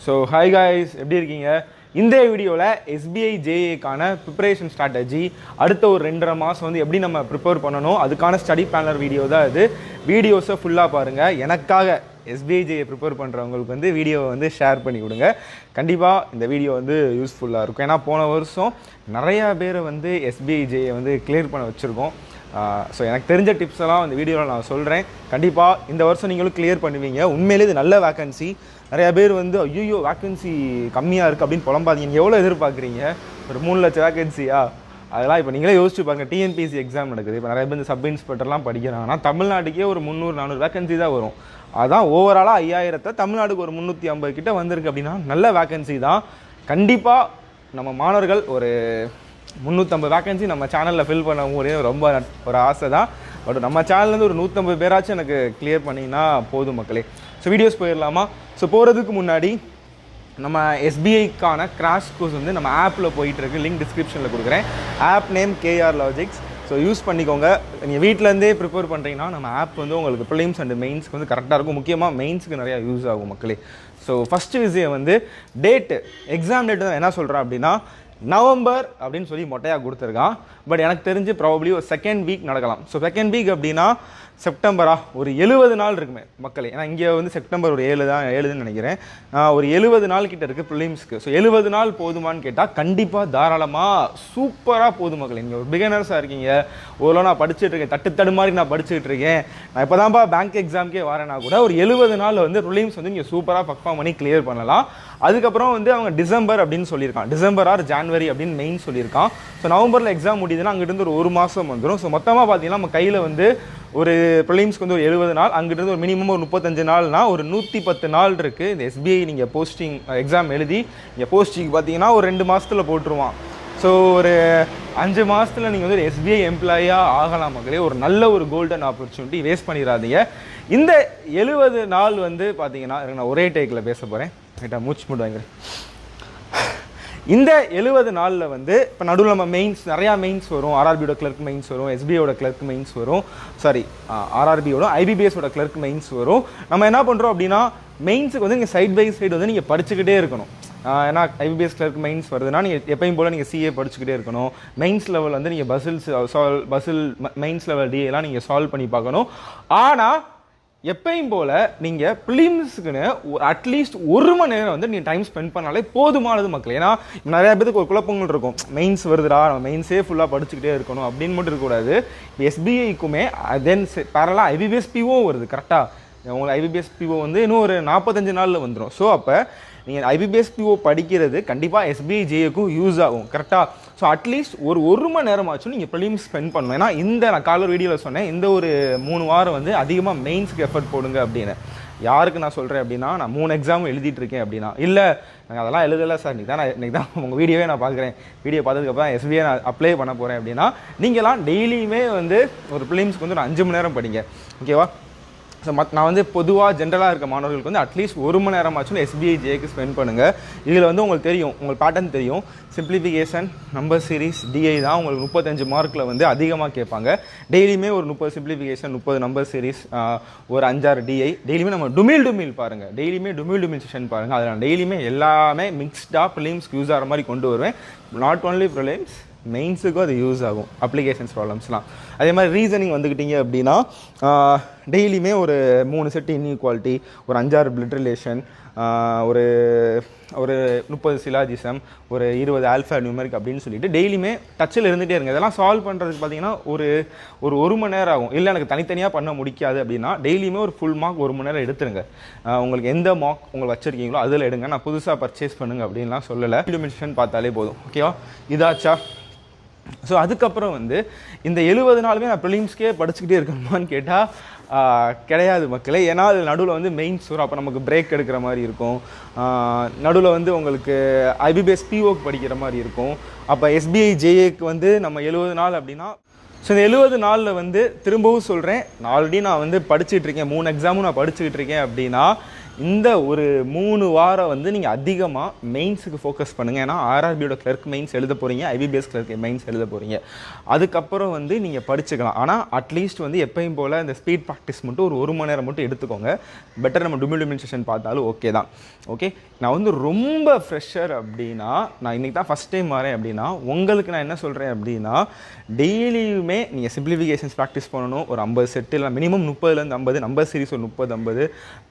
So hi guys, எப்படி இருக்கீங்க? இந்த வீடியோல SBI JA கான preparation strategy அடுத்த ஒரு 2.5 மாசம் வந்து எப்படி நம்ம prepare பண்ணனும் அதுக்கான ஸ்டடி பிளானர் வீடியோ தான் இது. வீடியோஸை ஃபுல்லா பாருங்க. எனக்காக SBI JA prepare பண்றவங்களுக்கு வந்து வீடியோ வந்து ஷேர் பண்ணி விடுங்க. கண்டிப்பா இந்த வீடியோ வந்து யூஸ்ஃபுல்லா இருக்கும். ஏனா போன வருஷம் நிறைய பேர் வந்து SBI JA வந்து கிளியர் பண்ண வச்சிருக்கோம். ஸோ எனக்கு தெரிஞ்ச டிப்ஸ் எல்லாம் இந்த வீடியோவில் நான் சொல்கிறேன். கண்டிப்பாக இந்த வருஷம் நீங்களும் கிளியர் பண்ணுவீங்க. உண்மையிலே இது நல்ல வேக்கன்சி. நிறையா பேர் வந்து ஐயோ வேக்கன்சி கம்மியாக இருக்குது அப்படின்னு புலம்பாதீங்க. எவ்வளோ எதிர்பார்க்குறீங்க? ஒரு 3 லட்சம் வேக்கன்சியா? அதெல்லாம் இப்போ நீங்களே யோசிச்சு பாருங்க. டிஎன்பிஎஸ்சி எக்ஸாம் நடக்குது. இப்போ நிறைய பேர் இந்த சப் இன்ஸ்பெக்டர்லாம் படிக்கிறாங்கன்னா தமிழ்நாட்டுக்கே ஒரு 300-400 வேக்கன்சி தான் வரும். அதான் ஓவராலாக 5000 தமிழ்நாடுக்கு ஒரு 350 கிட்ட வந்திருக்கு அப்படின்னா நல்ல வேக்கன்சி தான். கண்டிப்பாக நம்ம மாணவர்கள் ஒரு 350 வேக்கன்சி நம்ம சேனலில் ஃபில் பண்ண முடியும். ரொம்ப ஒரு ஆசை தான். பட் நம்ம சேனல்லேருந்து ஒரு 150 பேராச்சும் எனக்கு கிளியர் பண்ணிங்கன்னா போதும் மக்களே. ஸோ வீடியோஸ் போயிடலாமா? ஸோ போகிறதுக்கு முன்னாடி நம்ம எஸ்பிஐக்கான கிராஷ் கோர்ஸ் வந்து நம்ம ஆப்பில் போயிட்டுருக்கு. லிங்க் டிஸ்கிரிப்ஷனில் கொடுக்குறேன். App name KR-Logics. So use பண்ணிக்கோங்க. நீங்கள் வீட்டிலேருந்தே ப்ரிப்பேர் பண்ணுறீங்கன்னா நம்ம ஆப் வந்து உங்களுக்கு ப்ரிலிம்ஸ் அண்ட் மெயின்ஸ்க்கு வந்து கரெக்டாக இருக்கும். முக்கியமாக மெயின்ஸுக்கு நிறையா யூஸ் ஆகும் மக்களே. ஸோ ஃபஸ்ட்டு விஷயம் வந்து டேட்டு, எக்ஸாம் டேட்டு தான் என்ன சொல்கிறேன் அப்படின்னா நவம்பர் அப்படின்னு சொல்லி மொட்டையாக கொடுத்துருக்கான். பட் எனக்கு தெரிஞ்சு ப்ராபப்ளி ஒரு செகண்ட் வீக் நடக்கலாம். ஸோ செகண்ட் வீக் அப்படின்னா செப்டம்பரா ஒரு 70 நாள் இருக்குமே மக்களே. ஏன்னா இங்கே வந்து செப்டம்பர் ஒரு 7ன்னு நினைக்கிறேன். ஒரு 70 நாள் கிட்ட இருக்குது ப்ரிலிம்ஸ்க்கு. ஸோ 70 நாள் போதுமான்னு கேட்டால் கண்டிப்பாக தாராளமாக சூப்பராக போதும் மக்களே. நீங்கள் ஒரு பிகினர்ஸாக இருக்கீங்க, ஓரளவு நான் படிச்சுட்டு இருக்கேன், தட்டு மாதிரி நான் படிச்சுட்டு இருக்கேன், நான் இப்போ தான்ப்பா பேங்க் எக்ஸாமுக்கே வரேன்னா கூட ஒரு 70 நாள் வந்து ப்ரிலிம்ஸ் வந்து நீங்கள் சூப்பராக பர்ஃபார்ம் பண்ணி கிளியர் பண்ணலாம். அதுக்கப்புறம் வந்து அவங்க டிசம்பர் அப்படின்னு சொல்லியிருக்கான். டிசம்பர் ஆர் ஜான்வரி அப்படின்னு மெயின் சொல்லியிருக்கான். ஸோ நவம்பரில் எக்ஸாம் முடியுதுன்னா அங்கிருந்து ஒரு மாதம் வந்துடும். ஸோ மொத்தமாக பார்த்தீங்கன்னா நம்ம கையில் வந்து ஒரு ப்ரிலிம்ஸ்க்கு வந்து ஒரு 70 நாள், அங்கிருந்து ஒரு மினிமம் ஒரு 35 நாள்னா ஒரு 110 நாள் இருக்குது. இந்த SBI நீங்கள் போஸ்டிங் எக்ஸாம் எழுதி நீங்கள் போஸ்டிங் பார்த்தீங்கன்னா ஒரு 2 மாதத்தில் போட்டுருவான். ஸோ ஒரு 5 மாதத்தில் நீங்கள் வந்து ஒரு SBI எம்ப்ளாயாக ஆகலாம் மக்களே. ஒரு நல்ல ஒரு கோல்டன் ஆப்பர்ச்சுனிட்டி, வேஸ்ட் பண்ணிடாதீங்க. இந்த 70 நாள் வந்து பார்த்தீங்கன்னா நான் ஒரே டேக்கில் பேச போகிறேன். ரைட்டாக மூச்சு மூட்டு வாங்க. இந்த 70 நாளில் வந்து இப்போ நடுவில் நம்ம மெயின்ஸ் நிறையா மெயின்ஸ் வரும். ஆர்ஆர்பியோட கிளர்க் மெயின்ஸ் வரும், SBIயோட கிளர்க் மெயின்ஸ் வரும், ஆர்ஆர்பியோட IBPSோட கிளர்க் மெயின்ஸ் வரும். நம்ம என்ன பண்ணுறோம் அப்படின்னா மெயின்ஸுக்கு வந்து நீங்கள் சைட் பை சைடு வந்து நீங்கள் படிச்சுக்கிட்டே இருக்கணும். ஏன்னா IBPS கிளர்க் மெயின்ஸ் வருதுன்னா நீங்கள் எப்பயும் போல் நீங்கள் CA படிச்சுக்கிட்டே இருக்கணும். மெயின்ஸ் லெவல் வந்து நீங்கள் பசில் மெயின்ஸ் லெவல் DA நீங்கள் சால்வ் பண்ணி பார்க்கணும். ஆனால் எப்பயும் போல் நீங்கள் ப்ரிலிம்ஸுக்குன்னு அட்லீஸ்ட் 1 மணி நேரம் வந்து நீங்கள் டைம் ஸ்பெண்ட் பண்ணாலே போதுமானது மக்கள். ஏன்னா நிறையா பேருக்கு ஒரு குழப்பங்கள் இருக்கும். மெயின்ஸ் வருதுடா, நம்ம மெயின்ஸே ஃபுல்லாக படிச்சுக்கிட்டே இருக்கணும் அப்படின்னு மட்டும் இருக்கக்கூடாது. இப்போ SBIக்குமே தென் பேரலாக IBPS PO வருது. கரெக்டாக உங்களுக்கு IBPS PO வந்து இன்னும் ஒரு 45 நாளில் வந்துடும். ஸோ அப்போ நீங்கள் IBPS PO படிக்கிறது கண்டிப்பாக SBI JAக்கும் யூஸ் ஆகும். கரெக்டாக? ஸோ அட்லீஸ்ட் ஒரு மணி நேரமாச்சும் நீங்கள் ப்ரிலிம்ஸ் ஸ்பெண்ட் பண்ணணும். ஏன்னா இந்த நான் காலர் வீடியோவில் சொன்னேன், இந்த ஒரு 3 வாரம் வந்து அதிகமாக மெயின்ஸ்க்கு எஃபர்ட் போடுங்க அப்படின்னு. யாருக்கு நான் சொல்கிறேன் அப்படின்னா நான் 3 எக்ஸாமும் எழுதிட்டு இருக்கேன் அப்படின்னா, இல்லை நாங்கள் அதெல்லாம் எழுதலை சார், இன்றைக்கி தான் உங்கள் வீடியோவே நான் பார்க்குறேன், வீடியோ பார்த்ததுக்கப்புறம் SBI நான் அப்ளை பண்ண போகிறேன் அப்படின்னா நீங்களாம் டெய்லியுமே வந்து ஒரு ப்ரிலிம்ஸ்க்கு வந்து ஒரு 5 மணி நேரம் படிங்க. ஓகேவா? ஸோ நான் வந்து பொதுவாக ஜென்ரலாக இருக்க மாணவர்களுக்கு வந்து அட்லீஸ்ட் 1 மணி நேரமாச்சும் SBI JAக்கு ஸ்பெண்ட் பண்ணுங்கள். இதில் வந்து உங்களுக்கு தெரியும், உங்களுக்கு பேட்டர்ன் தெரியும். சிம்பிளிஃபிகேஷன், நம்பர் சீரிஸ், DI தான் உங்களுக்கு 35 மார்க்கில் வந்து அதிகமாக கேட்பாங்க. டெய்லியுமே ஒரு 30 சிம்பிளிஃபிகேஷன், 30 நம்பர் சீரிஸ், ஒரு 5-6 DI. டெய்லியுமே நம்ம டுமில் பாருங்கள். டெய்லியுமே டுமில் செஷன் பாருங்கள். அதில் நான் டெய்லியுமே எல்லாமே மிக்ஸ்டாக ப்ரிலிம்ஸ்க்கு யூஸ் ஆகிற மாதிரி கொண்டு வருவேன். நாட் ஓன்லி ப்ரிலிம்ஸ், மெயின்ஸுக்கும் அது யூஸ் ஆகும். அப்ளிகேஷன்ஸ் ப்ராப்ளம்ஸ்லாம் அதே மாதிரி ரீசனிங் வந்துக்கிட்டிங்க அப்படின்னா டெய்லியுமே ஒரு 3 செட் இன்இக்வாலிட்டி, ஒரு 5-6 பிளட் ரிலேஷன், ஒரு 30 சிலாஜிசம், ஒரு 20 ஆல்ஃபா நியூமெரிக் அப்படின்னு சொல்லிட்டு டெய்லியுமே டச்சில் இருந்துகிட்டே இருங்க. இதெல்லாம் சால்வ் பண்ணுறதுக்கு பார்த்தீங்கன்னா ஒரு மணி நேரம் ஆகும். இல்லை எனக்கு தனித்தனியாக பண்ண முடிக்காது அப்படின்னா டெய்லியுமே ஒரு ஃபுல் மார்க் 1 மணி நேரம் எடுத்துருங்க. உங்களுக்கு எந்த மார்க் உங்களுக்கு வச்சுருக்கீங்களோ அதில் எடுங்க. நான் புதுசாக பர்ச்சேஸ் பண்ணுங்க அப்படின்லாம் சொல்லலை. இலுமினேஷன் பார்த்தாலே போதும். ஓகேவா? இதாச்சா? ஸோ அதுக்கப்புறம் வந்து இந்த 70 நாளுமே நான் ப்ரிலிம்ஸ்க்கே படிச்சுக்கிட்டே இருக்கணுமான்னு கேட்டால் கிடையாது மக்களே. ஏன்னா அது நடுவில் வந்து மெயின்ஸ் வரும். அப்போ நமக்கு பிரேக் எடுக்கிற மாதிரி இருக்கும். நடுவில் வந்து உங்களுக்கு IBPS POக்கு படிக்கிற மாதிரி இருக்கும். அப்போ SBI JAக்கு வந்து நம்ம 70 நாள் அப்படின்னா, ஸோ இந்த 70 நாளில் வந்து திரும்பவும் சொல்கிறேன், ஆல்ரெடி நான் வந்து படிச்சுட்டு இருக்கேன், 3 எக்ஸாமும் நான் படிச்சுக்கிட்டு இருக்கேன் அப்படின்னா இந்த ஒரு 3 வாரம் வந்து நீங்கள் அதிகமாக மெயின்ஸுக்கு ஃபோக்கஸ் பண்ணுங்கள். ஏன்னா ஆர்ஆர்பியோட கிளர்க் மெயின்ஸ் எழுத போகிறீங்க, ஐபிபிஎஸ் கிளர்க் மெயின்ஸ் எழுத போகிறீங்க. அதுக்கப்புறம் வந்து நீங்கள் படிச்சுக்கலாம். ஆனால் அட்லீஸ்ட் வந்து எப்பயும் போல் இந்த ஸ்பீட் ப்ராக்டிஸ் மட்டும் ஒரு மணி நேரம் மட்டும் எடுத்துக்கோங்க. பெட்டர் நம்ம டுமில் செஷன் பார்த்தாலும் ஓகே தான். ஓகே, நான் வந்து ரொம்ப ஃப்ரெஷர் அப்படின்னா, நான் இன்றைக்கி தான் ஃபஸ்ட் டைம் வரேன் அப்படின்னா, உங்களுக்கு நான் என்ன சொல்கிறேன் அப்படின்னா, டெய்லியுமே நீங்கள் சிம்பிளிஃபிகேஷன்ஸ் ப்ராக்டிஸ் பண்ணணும். ஒரு 50 செட்டு இல்லை மினிமம் 30லேருந்து 50, நம்பர் சீரிஸ் ஒரு 30-50,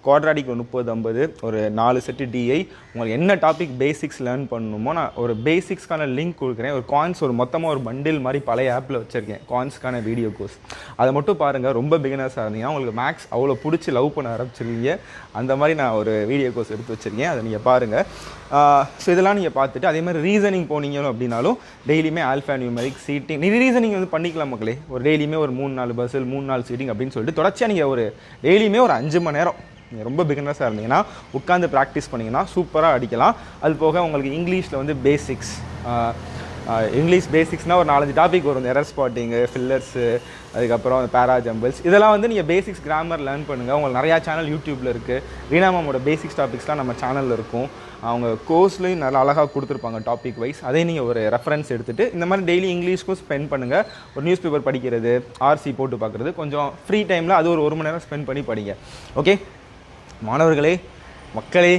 குவாட்ராடிக் ஒரு 30-50, ஒரு 4 செட்டு டிஐ. உங்களுக்கு என்ன டாபிக் பேசிக்ஸ் லேர்ன் பண்ணணுமோ நான் ஒரு பேசிக்ஸ்க்கான லிங்க் கொடுக்குறேன். ஒரு கான்ஸ் ஒரு மொத்தமாக ஒரு பண்டில் மாதிரி பழைய ஆப்பில் வச்சுருக்கேன், கான்ஸ்க்கான வீடியோ கோர்ஸ். அதை மட்டும் பாருங்கள். ரொம்ப பிகினர்ஸாக இருந்தீங்கன்னா உங்களுக்கு மேக்ஸ் அவ்வளோ பிடிச்சி லவ் பண்ண ஆரம்பிச்சிருவீங்க. அந்த மாதிரி நான் ஒரு வீடியோ கோர்ஸ் எடுத்து வச்சுருக்கேன், அதை நீங்கள் பாருங்கள். ஸோ இதெல்லாம் நீங்கள் பார்த்துட்டு அதே மாதிரி ரீசனிங் போனீங்க அப்படின்னாலும் டெய்லியுமே ஆல்ஃபா நியூமெரிக் சீட்டிங் ரீசனிங் வந்து பண்ணிக்கலாம் மக்களே. ஒரு டெய்லியுமே ஒரு 3-4 பஸ்ஸில் 3-4 சீட்டிங் அப்படின்னு சொல்லிட்டு தொடர்ச்சியாக நீங்கள் ஒரு டெய்லியுமே ஒரு 5 மணி நேரம் நீங்கள் ரொம்ப பிகினர்ஸாக இருந்தீங்கன்னா உட்காந்து ப்ராக்டிஸ் பண்ணிங்கன்னா சூப்பராக அடிக்கலாம். அது போக உங்களுக்கு இங்கிலீஷில் வந்து பேசிக்ஸ், இங்கிலீஷ் பேசிக்ஸ்னால் ஒரு 4-5 டாபிக் வரும். எரர் ஸ்பாட்டிங்கு, ஃபில்லர்ஸு, அதுக்கப்புறம் பேரா ஜம்பிள்ஸ், இதெல்லாம் வந்து நீங்கள் பேசிக்ஸ் கிராமர் லேர்ன் பண்ணுங்கள். உங்களுக்கு நிறையா சேனல் யூடியூப்பில் இருக்குது. ரீனா மேமோட பேசிக்ஸ் டாபிக்ஸ்லாம் நம்ம சேனலில் இருக்கும். அவங்க கோர்ஸ்லையும் நல்லா அழகாக கொடுத்துருப்பாங்க டாபிக் வைஸ். அதே நீங்கள் ஒரு ரெஃபரன்ஸ் எடுத்துகிட்டு இந்த மாதிரி டெய்லி இங்கிலீஷ்க்கும் ஸ்பெண்ட் பண்ணுங்கள். ஒரு நியூஸ் பேப்பர் படிக்கிறது, ஆர்சி போட்டு பார்க்குறது, கொஞ்சம் ஃப்ரீ டைமில் அது ஒரு மணி நேரம் ஸ்பெண்ட் பண்ணி படிங்க. ஓகே மாணவர்களே, மக்களே,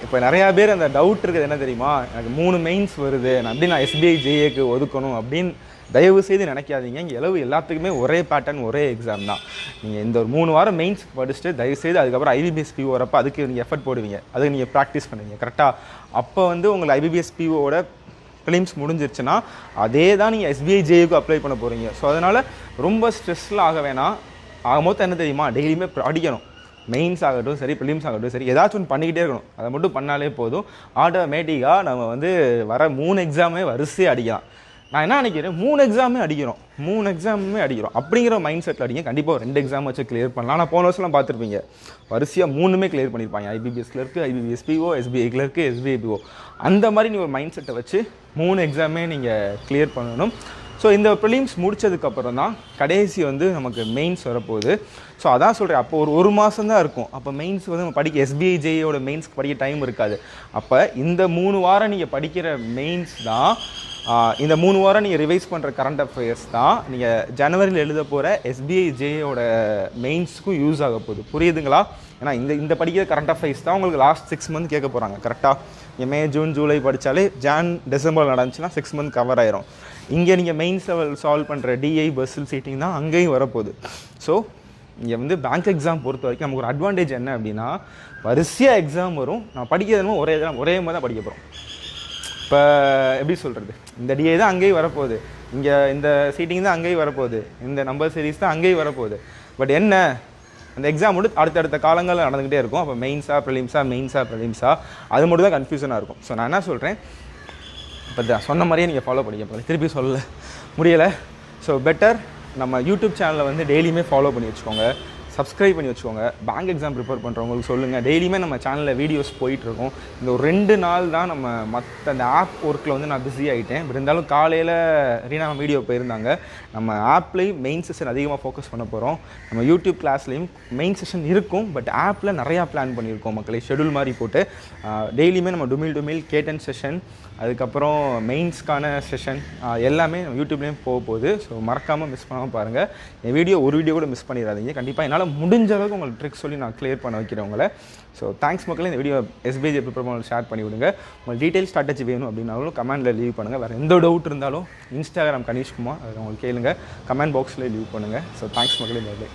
இப்போ நிறையா பேர் அந்த டவுட் இருக்குது என்ன தெரியுமா, எனக்கு 3 மெயின்ஸ் வருது, நான் எப்படி நான் எஸ்பிஐ ஜேஏக்கு ஒதுக்கணும் அப்படின்னு தயவு செய்து நினைக்காதீங்க. இங்கே எல்லாத்துக்குமே ஒரே பேட்டர்ன், ஒரே எக்ஸாம் தான். நீங்கள் இந்த ஒரு 3 வாரம் மெயின்ஸ் படிச்சுட்டு தயவுசெய்து அதுக்கப்புறம் ஐபிபிஎஸ் பிஓ வரப்போ அதுக்கு நீங்கள் எஃபர்ட் போடுவீங்க, அதுக்கு நீங்கள் ப்ராக்டிஸ் பண்ணுவீங்க கரெக்டாக. அப்போ வந்து உங்களுக்கு ஐபிபிஎஸ் பிஓவோட ஃபிலிம்ஸ் முடிஞ்சிருச்சுன்னா அதே தான் நீங்கள் எஸ்பிஐ ஜேஏக்கு அப்ளை பண்ண போகிறீங்க. ஸோ அதனால் ரொம்ப ஸ்ட்ரெஸ்லாம் ஆக வேணாம். ஆக மொத்தம் என்ன தெரியுமா, டெய்லியுமே படிக்கணும். மெயின்ஸ் ஆகட்டும் சரி, ப்ரிலிம்ஸ் ஆகட்டும் சரி, ஏதாச்சும் ஒன்று பண்ணிக்கிட்டே இருக்கணும். அதை மட்டும் பண்ணாலே போதும். ஆட்டோமேட்டிக்காக நம்ம வந்து வர 3 எக்ஸாமே வரிசையாக அடிக்கலாம். நான் என்ன நினைக்கிறேன், 3 எக்ஸாமே அடிக்கிறோம் அப்படிங்கிற மைண்ட் செட்டில் அடிங்க. கண்டிப்பாக 2 எக்ஸாம் வச்சு கிளியர் பண்ணலாம். ஆனால் போன வருஷம்லாம் பார்த்துருப்பீங்க வரிசையாக 3மே கிளியர் பண்ணியிருப்பாங்க. IBPS clerk, IBPS PO, SBI clerk, SBI PO. அந்த மாதிரி நீங்கள் ஒரு மைண்ட் செட்டை வச்சு 3 எக்ஸாமே நீங்கள் கிளியர் பண்ணணும். ஸோ இந்த ப்ரிலிம்ஸ் முடித்ததுக்கப்புறம் தான் கடைசி வந்து நமக்கு மெயின்ஸ் வரப்போகுது. ஸோ அதான் சொல்கிறேன், அப்போ ஒரு மாதம் தான் இருக்கும். அப்போ மெயின்ஸ் வந்து நம்ம படிக்க எஸ்பிஐ ஜேயோட மெயின்ஸ்க்கு படிக்க டைம் இருக்காது. அப்போ இந்த 3 வாரம் நீங்கள் படிக்கிற மெயின்ஸ் தான், இந்த 3 வாரம் நீங்கள் ரிவைஸ் பண்ணுற கரண்ட் அஃபேர்ஸ் தான் நீங்கள் ஜனவரியில் எழுத போகிற எஸ்பிஐ ஜேயோட மெயின்ஸுக்கும் யூஸ் ஆக போகுது. புரியுதுங்களா? ஏன்னா இந்த படிக்கிற கரண்ட் அஃபேர்ஸ் தான் உங்களுக்கு லாஸ்ட் 6 மந்த் கேட்க போகிறாங்க கரெக்டாக. மே, ஜூன், ஜூலை படித்தாலே ஜான், டிசம்பர் நடந்துச்சுன்னா 6 மந்த் கவர் ஆயிரும். இங்கே நீங்கள் மெயின்ஸ் சால்வ் பண்ணுற டிஐ பஸ்ஸில் சீட்டிங் தான் அங்கேயும் வரப்போகுது. ஸோ இங்கே வந்து பேங்க் எக்ஸாம் பொறுத்த வரைக்கும் நமக்கு ஒரு அட்வான்டேஜ் என்ன அப்படின்னா, வரிசையாக எக்ஸாம் வரும். நான் படிக்கிறதுமோ ஒரே மாதிரி தான் படிக்க போகிறோம். இப்போ எப்படி சொல்கிறது, இந்த டிஐ தான் அங்கேயும் வரப்போகுது, இங்கே இந்த சீட்டிங் தான் அங்கேயும் வரப்போகுது, இந்த நம்பர் சீரிஸ் தான் அங்கேயும் வரப்போகுது. பட் என்ன, அந்த எக்ஸாம் மட்டும் அடுத்தடுத்த காலங்களில் நடந்துக்கிட்டே இருக்கும். அப்போ மெயின்ஸா ப்ரிலிம்ஸா அது மட்டும் தான் கன்ஃபியூஷனாக இருக்கும். ஸோ நான் என்ன சொல்கிறேன், இப்போ சொன்ன மாதிரியே நீங்கள் ஃபாலோ பண்ணிக்க, திருப்பி சொல்ல முடியலை. ஸோ பெட்டர் நம்ம யூடியூப் சேனலை வந்து டெய்லியுமே ஃபாலோ பண்ணி வச்சுக்கோங்க, சப்ஸ்கிரைப் பண்ணி வச்சுக்கோங்க. பேங்க் எக்ஸாம் ப்ரிப்பேர் பண்ணுறவங்களுக்கு சொல்லுங்கள், டெய்லியுமே நம்ம சேனலில் வீடியோஸ் போயிட்டுருக்கோம். இந்த ஒரு 2 நாள் தான் நம்ம மற்ற அந்த ஆப் ஒர்க்கில் வந்து நான் பிஸி ஆகிட்டேன். பட் இருந்தாலும் காலையில் ரீனா வீடியோ போயிருந்தாங்க. நம்ம ஆப்லேயும் மெயின் செஷன் அதிகமாக ஃபோக்கஸ் பண்ண போகிறோம். நம்ம யூடியூப் கிளாஸ்லேயும் மெயின் செஷன் இருக்கும். பட் ஆப்பில் நிறையா பிளான் பண்ணியிருக்கோம் மக்களே, ஷெடியூல் மாதிரி போட்டு. டெய்லியுமே நம்ம டுமில் கேட்டன் செஷன், அதுக்கப்புறம் மெயின்ஸ்க்கான செஷன் எல்லாமே நம்ம யூடியூப்லேயும் போகுது. ஸோ மறக்காமல் மிஸ் பண்ணாமல் பாருங்கள். என் ஒரு வீடியோ கூட மிஸ் பண்ணிடாதீங்க. கண்டிப்பாக என்னால் முடிஞ்ச அளவுக்கு உங்களுக்கு ட்ரிக்ஸ் சொல்லி நான் கிளியர் பண்ண வைக்கிறேன் உங்களை. ஸோ தேங்க்ஸ் மக்களே. இந்த வீடியோ எஸ்பிஐ ப்ரிப்பேர் பண்ண ஷேர் பண்ணி விடுங்க. உங்களுக்கு டீட்டெயில் ஸ்ட்ராட்டஜி வேணும் அப்படின்னாலும் கமெண்ட்டில் லீவ் பண்ணுங்கள். வேறு எந்த டவுட் இருந்தாலும் இன்ஸ்டாகிராம் கணேஷ்குமார், அதை உங்களுக்கு கேளுங்க, கமெண்ட் பாக்ஸில் லீவ் பண்ணுங்கள். ஸோ தேங்க்ஸ் மக்களே.